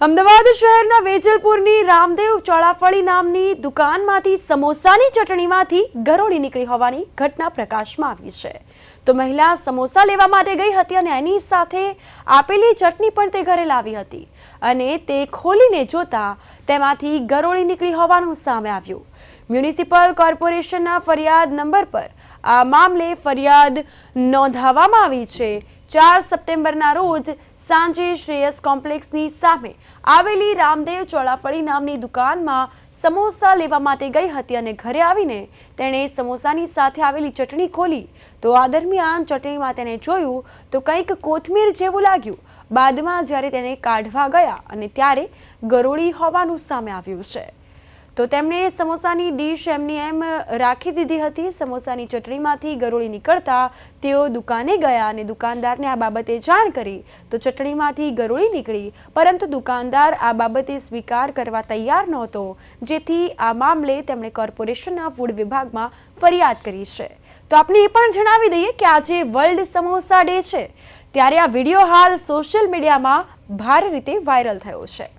અમદાવાદ શહેરના વેજલપુરની રામદેવ ચોળાફળી નામની દુકાનમાંથી સમોસાની ચટણીમાંથી ગરોળી નીકળી હોવાની ઘટના પ્રકાશમાં આવી છે। તો મહિલા સમોસા લેવા માટે ગઈ હતી અને એની સાથે આપેલી ચટણી પણ તે ઘરે લાવી હતી અને તે ખોલીને જોતા તેમાંથી ગરોળી નીકળી હોવાનું સામે આવ્યું। મ્યુનિસિપલ કોર્પોરેશનના ફરિયાદ નંબર પર આ મામલે ફરિયાદ નોંધાવવામાં આવી છે। 4 સપ્ટેમ્બરના રોજ સાંજે શ્રેયસ કોમ્પ્લેક્સની સામે આવેલી રામદેવ ચોળાફળી નામની દુકાનમાં સમોસા લેવા માટે ગઈ હતી અને ઘરે આવીને તેણે સમોસાની સાથે આવેલી ચટણી ખોલી તો આ દરમિયાન ચટણીમાં તેને જોયું તો કંઈક કોથમીર જેવું લાગ્યું। બાદમાં જ્યારે તેને કાઢવા ગયા અને ત્યારે ગરોળી હોવાનું સામે આવ્યું છે। તો તેમણે સમોસાની ડીશ એમની એમ રાખી દીધી હતી। સમોસાની ચટણીમાંથી ગરોળી નીકળતા તેઓ દુકાને ગયા અને દુકાનદારને આ બાબતે જાણ કરી તો ચટણીમાંથી ગરોળી નીકળી, પરંતુ દુકાનદાર આ બાબતે સ્વીકાર કરવા તૈયાર નહોતો, જેથી આ મામલે તેમણે કોર્પોરેશનના ફૂડ વિભાગમાં ફરિયાદ કરી છે। તો આપણે એ પણ જણાવી દઈએ કે આજે વર્લ્ડ સમોસા ડે છે, ત્યારે આ વિડીયો હાલ સોશિયલ મીડિયામાં ભારે રીતે વાયરલ થયો છે।